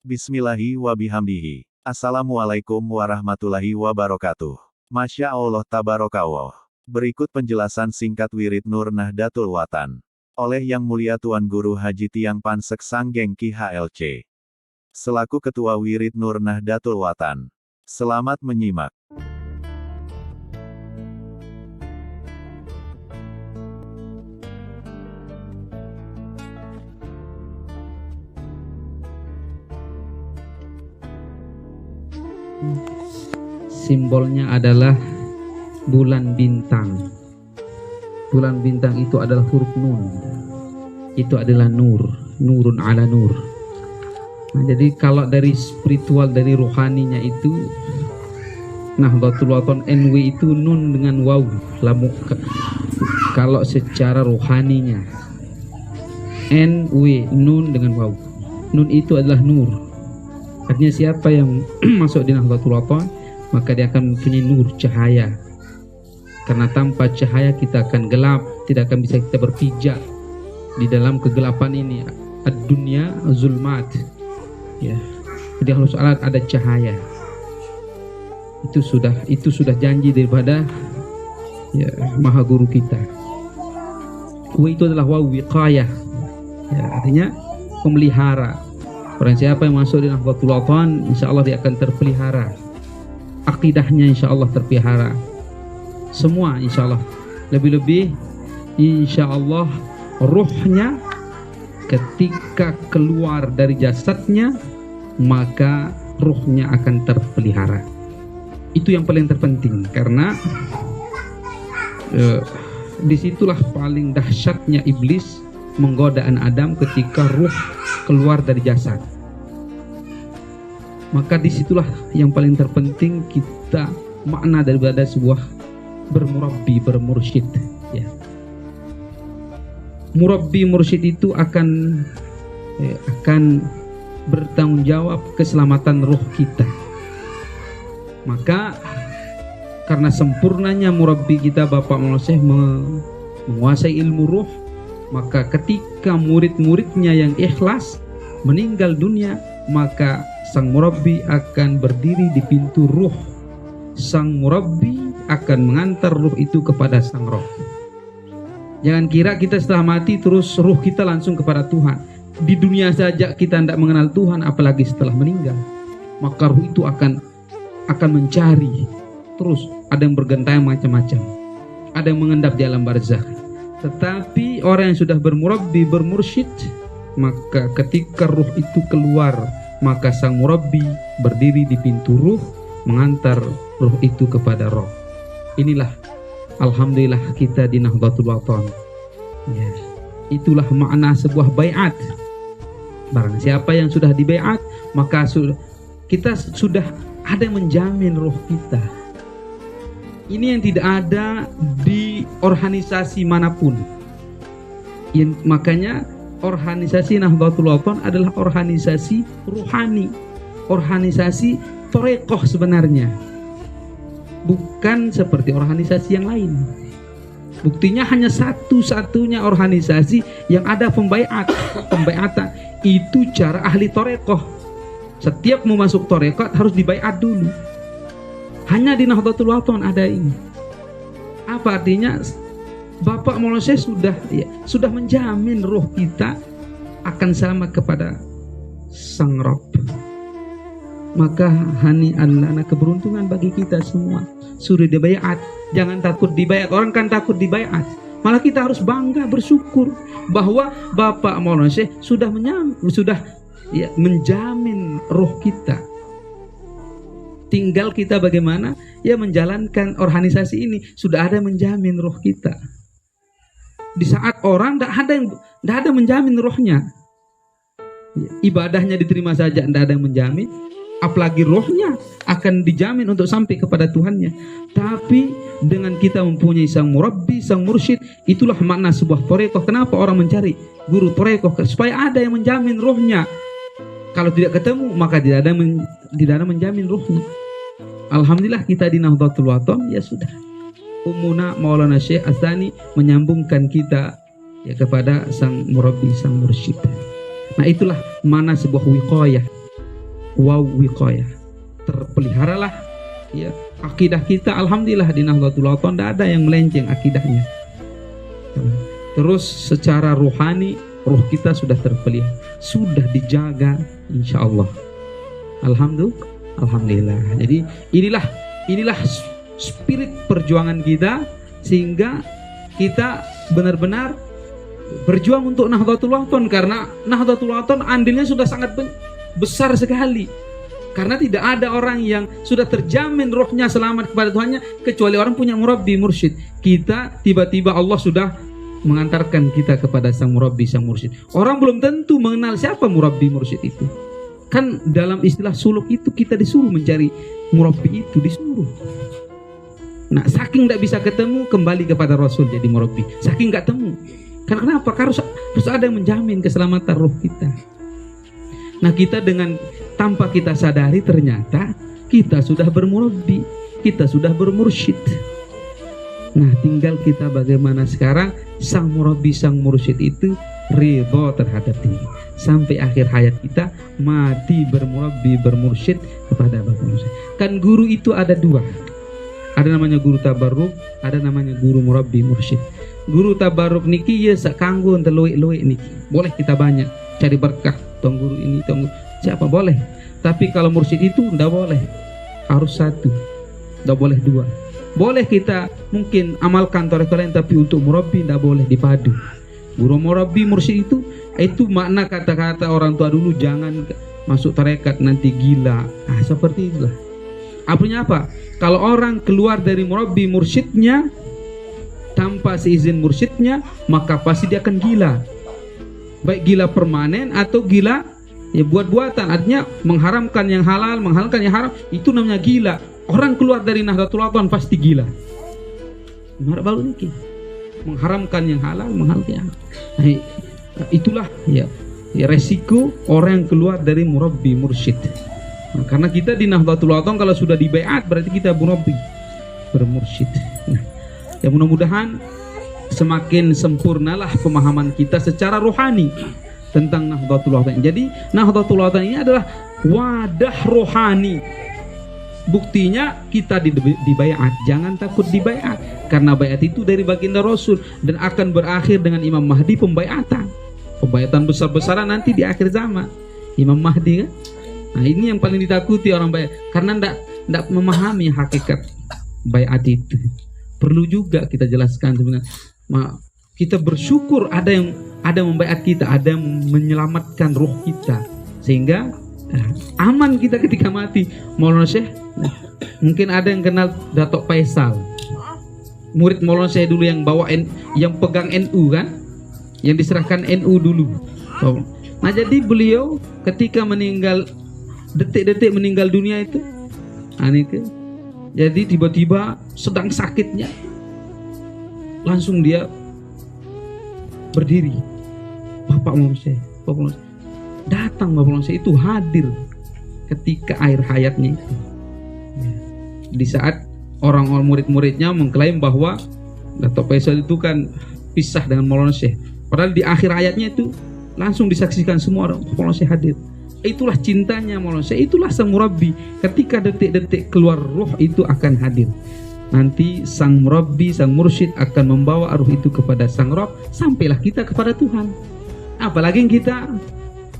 Bismillahi wa bihamdihi. Assalamualaikum warahmatullahi wabarakatuh. Masya Allah tabarakallah. Berikut penjelasan singkat wirid Nur Nahdlatul Watan oleh Yang Mulia Tuan Guru Haji Tiang Pansek Sanggeng Ki HLC selaku Ketua Wirid Nur Nahdlatul Watan. Selamat menyimak. Simbolnya adalah bulan bintang. Bulan bintang itu adalah huruf nun. Itu adalah nur, nurun ala nur. Nah, jadi kalau dari spiritual, dari rohaninya itu, Nahdlatul Watan NW itu nun dengan waw. Kalau secara rohaninya NW nun dengan waw. Nun itu adalah nur. Artinya siapa yang masuk di Nahdlatul Watan, maka dia akan mempunyai nur, cahaya. Karena tanpa cahaya kita akan gelap, tidak akan bisa kita berpijak di dalam kegelapan ini. Ad-dunya zulmat. Ya. Jadi harus ada cahaya. Itu sudah janji daripada ya, Maha Guru kita. Itu adalah wiqayah. Ya, artinya pemelihara. Orang siapa yang masuk di Nahdlatul Watan, insya Allah dia akan terpelihara. Akidahnya insya Allah terpelihara. Semua insya Allah. Lebih-lebih insya Allah ruhnya ketika keluar dari jasadnya, maka ruhnya akan terpelihara. Itu yang paling terpenting. Karena disitulah paling dahsyatnya iblis menggoda Adam ketika ruh keluar dari jasad. Maka disitulah yang paling terpenting kita makna daripada sebuah bermurabbi, bermursyid. Ya. Murabbi, mursyid itu akan bertanggung jawab keselamatan ruh kita. Maka karena sempurnanya murabbi kita Bapak Maulana Syekh menguasai ilmu ruh, maka ketika murid-muridnya yang ikhlas meninggal dunia, maka sang murabbi akan berdiri di pintu ruh. Sang murabbi akan mengantar ruh itu kepada sang roh. Jangan kira kita setelah mati terus ruh kita langsung kepada Tuhan. Di dunia saja kita tidak mengenal Tuhan, apalagi setelah meninggal. Maka ruh itu akan mencari. Terus ada yang bergentayangan macam-macam. Ada yang mengendap di alam barzakh. Tetapi orang yang sudah bermurabbi, bermursyid, maka ketika ruh itu keluar, maka sang murabbi berdiri di pintu ruh, mengantar ruh itu kepada roh. Inilah alhamdulillah kita di Nahdlatul Watan. Ya. Itulah makna sebuah baiat. Barang siapa yang sudah dibaiat, maka kita sudah ada yang menjamin ruh kita. Ini yang tidak ada di organisasi manapun. Makanya organisasi Nahdlatul Watan adalah organisasi ruhani, organisasi torekoh sebenarnya, bukan seperti organisasi yang lain. Buktinya hanya satu-satunya organisasi yang ada pembaiatan itu cara ahli torekoh. Setiap mau masuk torekoh harus dibaiat dulu. Hanya di Nahdlatul Watan ada ini. Apa artinya? Bapak Maulana Syekh sudah menjamin roh kita akan sama kepada Sang Rabb. Maka hani-an keberuntungan bagi kita semua. Sudah dibaiat, jangan takut dibaiat. Orang kan takut dibaiat. Malah kita harus bangga, bersyukur bahwa Bapak Maulana Syekh sudah menjamin roh kita. Tinggal kita bagaimana ya menjalankan organisasi ini. Sudah ada menjamin roh kita. Di saat orang tidak ada menjamin rohnya, ibadahnya diterima saja tidak ada yang menjamin, apalagi rohnya akan dijamin untuk sampai kepada Tuhannya. Tapi dengan kita mempunyai sang murabbi, sang mursyid, itulah makna sebuah torekoh. Kenapa orang mencari guru torekoh? Supaya ada yang menjamin rohnya. Kalau tidak ketemu, maka tidak ada menjamin rohnya. Alhamdulillah kita di Nahdlatul Watan ya sudah. Ummuna Maulana Syekh Ats-Tsani menyambungkan kita ya kepada sang murabbi, sang mursyid. Nah itulah mana sebuah wiqayah. wa wiqayah. Terpeliharalah ya akidah kita, alhamdulillah di Nahdlatul Ulama tidak ada yang melenceng akidahnya. Terus secara rohani, roh kita sudah terpelihara, sudah dijaga insya Allah. Alhamdulillah. Jadi inilah spirit perjuangan kita, sehingga kita benar-benar berjuang untuk Nahdlatul Ulama, karena Nahdlatul Ulama andilnya sudah sangat besar sekali. Karena tidak ada orang yang sudah terjamin rohnya selamat kepada Tuhannya kecuali orang punya murabbi mursyid. Kita tiba-tiba Allah sudah mengantarkan kita kepada sang murabbi, sang mursyid. Orang belum tentu mengenal siapa murabbi mursyid itu. Kan dalam istilah suluk itu kita disuruh mencari murabbi itu, disuruh. Nah, saking tidak bisa ketemu, kembali kepada Rasul jadi murabbi. Saking nggak temu. Karena kenapa? Karena harus ada yang menjamin keselamatan roh kita. Nah, kita dengan tanpa kita sadari ternyata kita sudah bermurabbi, kita sudah bermursyid. Nah, tinggal kita bagaimana sekarang sang murabbi, sang mursyid itu ridho terhadap diri. Sampai akhir hayat kita mati bermurabbi, bermursyid kepada Bapak Musa. Kan guru itu ada dua. Ada namanya guru tabarruk, ada namanya guru murabbi mursyid. Guru tabarruk niki ya sakanggo teluik-luik niki. Boleh kita banyak cari berkah, tong guru ini, tong siapa boleh. Tapi kalau mursyid itu tidak boleh. Harus satu. Tidak boleh dua. Boleh kita mungkin amalkan tarekat lain, tapi untuk murabbi tidak boleh dipadu. Guru murabbi mursyid itu makna kata-kata orang tua dulu, jangan masuk tarekat nanti gila. Seperti itulah. Artinya apa? Kalau orang keluar dari murabbi mursyidnya tanpa seizin mursyidnya, maka pasti dia akan gila. Baik gila permanen atau gila ya buat-buatan. Artinya mengharamkan yang halal, menghalalkan yang haram, itu namanya gila. Orang keluar dari Nahdlatul Ulama pasti gila. Baru niki mengharamkan yang halal, menghalalkan yang haram. Nah, itulah ya resiko orang yang keluar dari murabbi mursyid. Nah, karena kita di Nahdlatul Ulama kalau sudah dibaiat berarti kita murabbi bermursyid. Nah, ya mudah-mudahan semakin sempurnalah pemahaman kita secara rohani tentang Nahdlatul Ulama. Jadi Nahdlatul Ulama ini adalah wadah rohani. Buktinya kita dibaiat. Jangan takut dibaiat, karena baiat itu dari baginda Rasul dan akan berakhir dengan Imam Mahdi pembaiatan. Pembaiatan besar-besaran nanti di akhir zaman. Imam Mahdi kan. Nah, ini yang paling ditakuti orang baiat, karena tidak memahami hakikat baiat itu. Perlu juga kita jelaskan sebenarnya. Kita bersyukur ada yang membaiat kita, ada yang menyelamatkan roh kita, sehingga aman kita ketika mati. Maulana Syekh, mungkin ada yang kenal Datuk Faisal, murid Maulana Syekh dulu yang bawa yang pegang NU kan, yang diserahkan NU dulu. Nah, jadi beliau ketika meninggal, detik-detik meninggal dunia itu, jadi tiba-tiba sedang sakitnya, langsung dia berdiri. Bapak Maulana Syekh datang, Bapak Maulana Syekh itu hadir ketika akhir hayatnya itu. Di saat orang-orang murid-muridnya mengklaim bahwa Datuk Faisal itu kan pisah dengan Maulana Syekh, padahal di akhir hayatnya itu langsung disaksikan semua orang, Maulana Syekh hadir. Itulah cintanya Maulana Syekh, itulah sang murabbi. Ketika detik-detik keluar roh itu akan hadir. Nanti sang murabbi, sang mursyid akan membawa ruh itu kepada sang Rabb, sampailah kita kepada Tuhan. Apalagi kita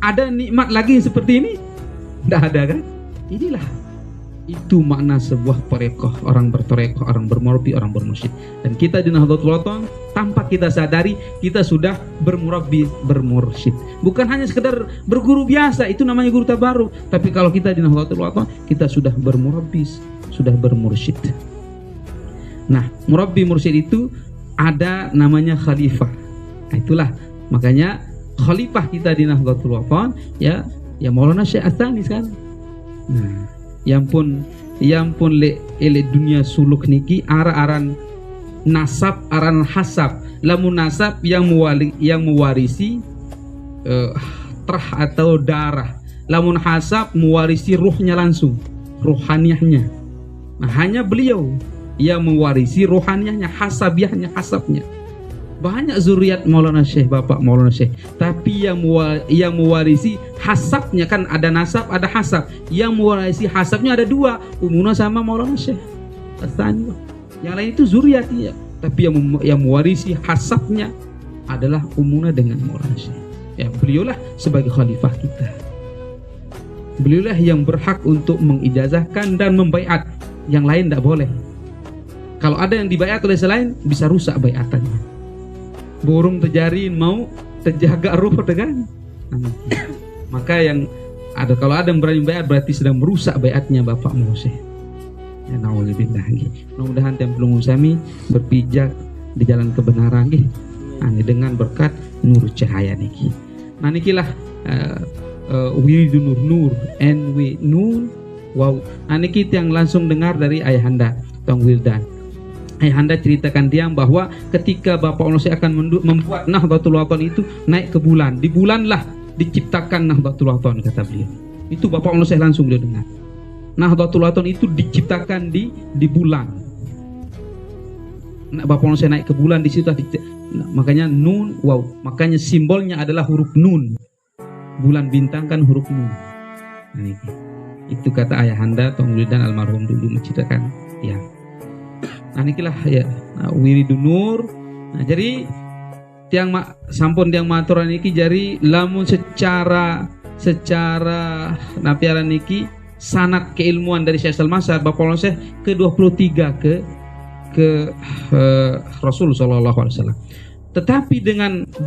ada nikmat lagi seperti ini? Tidak ada kan? Inilah itu makna sebuah tarekat, orang bertarekat, orang bermurabbi, orang bermursyid. Dan kita di Nahdlatul Ulama tanpa kita sadari kita sudah bermurabbi, bermursyid. Bukan hanya sekedar berguru biasa, itu namanya guru tabarruk. Tapi kalau kita di Nahdlatul Ulama kita sudah bermurabbi, sudah bermursyid. Nah, murabbi mursyid itu ada namanya khalifah. Nah, itulah makanya khalifah kita di Nahdlatul Ulama ya Maulana Syekh Ats-Tsani sekarang. Nah, yang pun le dunia suluk niki aran nasab, aran hasab. Lamun nasab yang mewarisi terah atau darah. Lamun hasab mewarisi ruhnya langsung, ruhaniyahnya. Nah, hanya beliau yang mewarisi ruhaniyahnya, hasabiyahnya, hasabnya. banyak zuriat Maulana Syekh, Bapak Maulana Syekh, tapi yang mewarisi hasabnya, kan ada nasab ada hasab, yang mewarisi hasabnya ada dua, Umunah sama Maulana Syekh Astani. Yang lain itu zuriat ya, tapi yang mewarisi hasabnya adalah Umunah dengan Maulana Syekh. Ya, beliaulah sebagai khalifah kita, beliaulah yang berhak untuk mengijazahkan dan membaiat, yang lain tidak boleh. Kalau ada yang dibaiat oleh selain, bisa rusak baiatannya. Burung terjarin mau terjaga ruh dengan. Maka yang ada, kalau ada yang berani baiat berarti sedang merusak baiatnya Bapak Mose. Ya naudzubillah. Mudah-mudahan yang belum usami berpijak di jalan kebenaran dengan berkat nur cahaya niki. Nah nikilah wiridun nur NW nur. Wow. Nah niki yang langsung dengar dari ayahanda Tong Wildan. Ayahanda ceritakan dia bahwa ketika Bapak Maulana akan membuat Nahdlatul Wathon itu naik ke bulan, di bulanlah diciptakan Nahdlatul Wathon, kata beliau. Itu Bapak Maulana langsung beliau dengar. Nahdlatul Wathon itu diciptakan di bulan. Nah, Bapak Maulana naik ke bulan di situ, makanya nun, wow, makanya simbolnya adalah huruf nun. Bulan bintang kan huruf nun. Nah, itu kata ayahanda Tong Wildan almarhum dulu menceritakan ya. Nah inilah ya wiridun nur. Nah jadi tiang sampun tiang maturan niki jadi lamun secara napiaran niki sanad keilmuan dari Syekh Al-Masar Bapak Maulana ke-23 ke Rasul sallallahu alaihi wasallam. Tetapi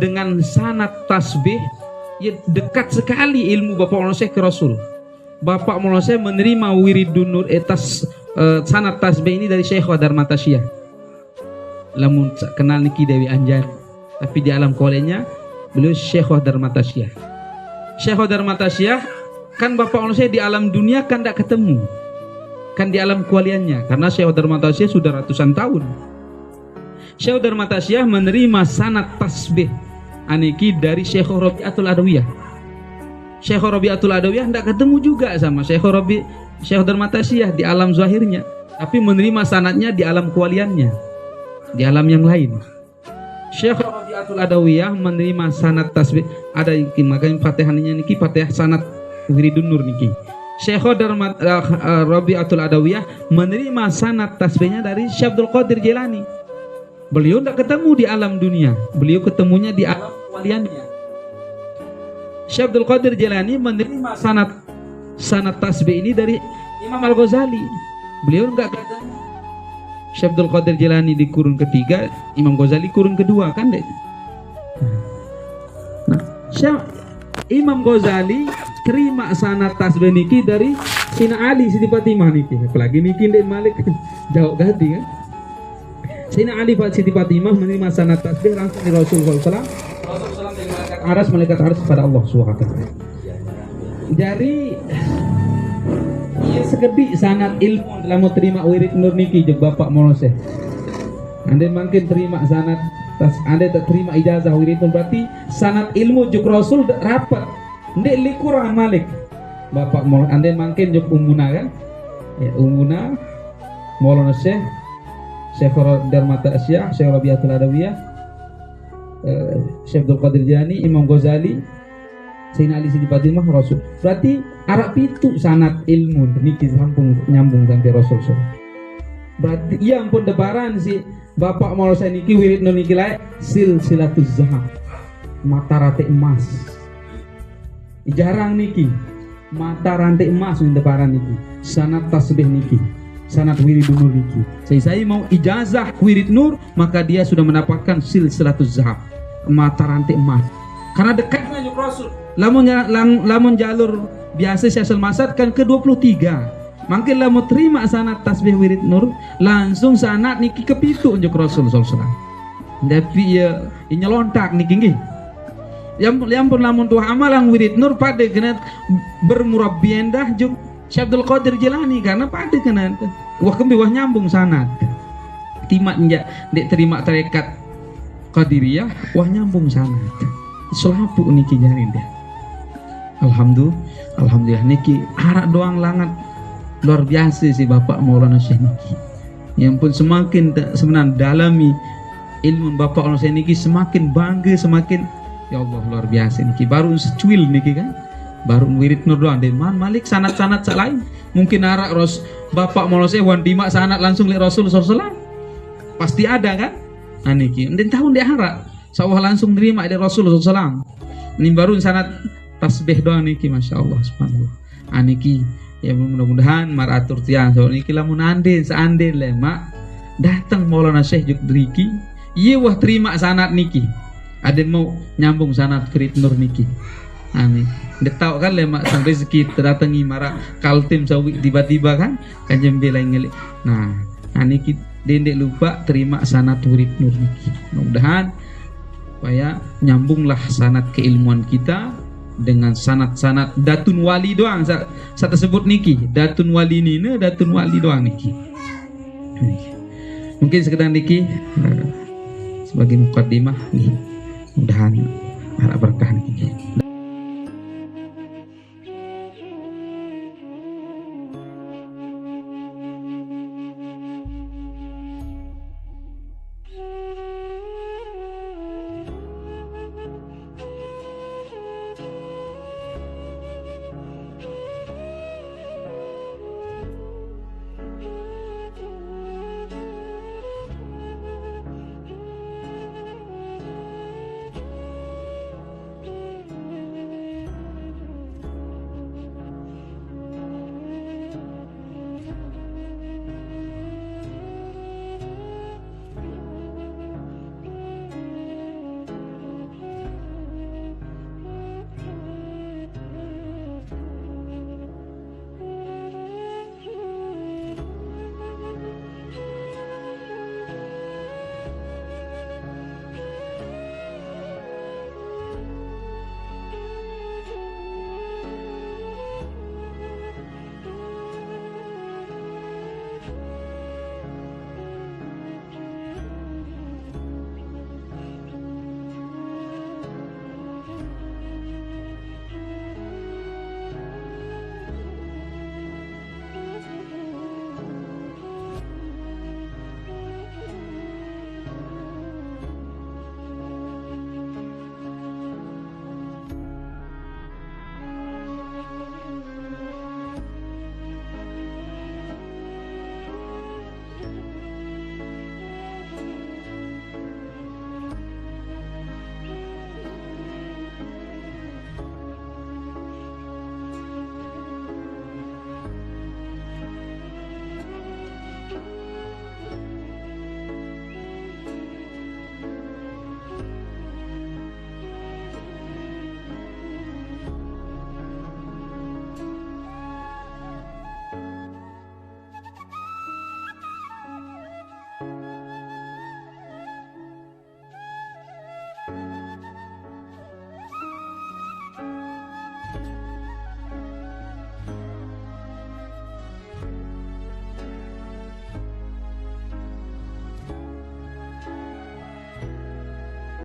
dengan sanad tasbih ya dekat sekali ilmu Bapak Maulana ke Rasul. Bapak Maulana menerima wiridun nur etas sanad tasbih ini dari Syekh Darmatasyah. Lamun kenal niki Dewi Anjar, tapi di alam kolenya beliau Syekh Darmatasyah. Syekh Darmatasyah kan Bapak Maulana di alam dunia kan tidak ketemu, kan di alam kualiannya, karena Syekh Darmatasyah sudah ratusan tahun. Syekh Darmatasyah menerima sanad tasbih aniki dari Syekh Rabi'atul Adawiyah. Syekh Rabi'atul Adawiyah tidak ketemu juga sama Syekh Darmatasyah di alam zahirnya, tapi menerima sanadnya di alam kualiannya, di alam yang lain. Syekh Rabi'atul Adawiyah menerima sanad tasbih, ada makanya Fatihahnya niki Fatihah sanad wiridun nur niki. Syekh Rabi'atul Adawiyah menerima sanad tasbihnya dari Syekh Abdul Qadir Jilani. Beliau tidak ketemu di alam dunia, beliau ketemunya di alam kualiannya. Syekh Abdul Qadir Jilani menerima sanad tasbih ini dari Imam Al-Ghazali. Beliau enggak ketemu. Syekh Abdul Qadir Jilani di kurun ketiga, Imam Ghazali kurun kedua kan deh. Nah, Imam Ghazali terima sanad tasbih niki dari Sina Ali Siti Fatimah niki. Apalagi niki Ndek Malik jauh ganti kan. Sina Ali Siti Fatimah menerima sanad tasbih langsung dari Rasulullah SAW. Malaikat aras kepada Allah SWT. Jadi ia sekedip sanad ilmu dalam terima wirid nur niki je Bapak Maulana. Anda mungkin terima sanad Anda tak terima ijazah wirid nur, berarti sanad ilmu juk Rasul rapat. Ndek li kurang Malik. Bapak Maulana Anda mungkin juk Umunah kan? Ya Umunah Maulana Syekh Darmatasyah, Syekh Rabi'atul Adawiyah, Syekh Abdul Qadir Jilani, Imam Ghazali, Sayyidina Ali Siti Fatimah, Rasul. Berarti Arab itu sanad ilmu niki nyambung sampai Rasul. Berarti yang pun debaran si Bapak Maulana niki wirid niki lae silsilatuz zahab, mata rantai emas. Jarang niki mata rantai emas di debaran niki. Sanad tasbih niki, sanad wirid nur niki. Saya mau ijazah wirid nur, maka dia sudah mendapatkan silsilatuz zahab, mata rantai emas. Karena dekatnya dengan Rasul. Lamun jalur biasa Syekh Al-Masad kan ke-23. Mungkin lamun terima sanad tasbih wirid nur, langsung sanad niki kepitu unjuk Rasul sallallahu alaihi wasallam. Tapi ya nyelontak niki nggih. Yang pun lamun tuh amalang wirid nur pada kena bermurabbiendah juk Syekh Abdul Qadir Jilani, karena pada kena wah kembi wah nyambung sanad. Timak nja dek terima tarekat Qadiriyah wah nyambung sanad. Selapu niki jarin deh. Alhamdulillah niki arak doang langat luar biasa si Bapak Maulana Syekh niki. Yang pun semakin sebenarnya dalami ilmu bapak ono saya niki semakin bangga, semakin ya Allah luar biasa niki. Baru secuil niki kan, baru wirid nur doang. Deman Malik sanat-sanat lain mungkin arak bapak mau saya wan dimak sanat langsung lihat Rasul sallallahu pasti ada kan. Nah niki dan tahun dia harak sawah langsung nerima dari Rasul sallallahu. Ini baru sanat tasbih doang niki, masya Allah subhanallah. Niki ya mudah-mudahan maratur tiang so niki lamun andin seandin lemak datang Maulana Syekh Jukdriki, iya wah terima sanat niki. Ada mau nyambung sanat Wirid Nur niki. Ani, dia tahu kan lemak sang rezeki terdatangi mara kaltim sawi tiba-tiba kan jembela ngelik. Nah, niki dendek lupa terima sanat Wirid Nur niki. Mudah-mudahan supaya nyambunglah sanat keilmuan kita dengan sanat-sanat datun wali doang. Saya tersebut niki datun wali nina, datun wali doang niki. Mungkin sekedar niki sebagai mukaddimah nih, mudahan harap berkah niki.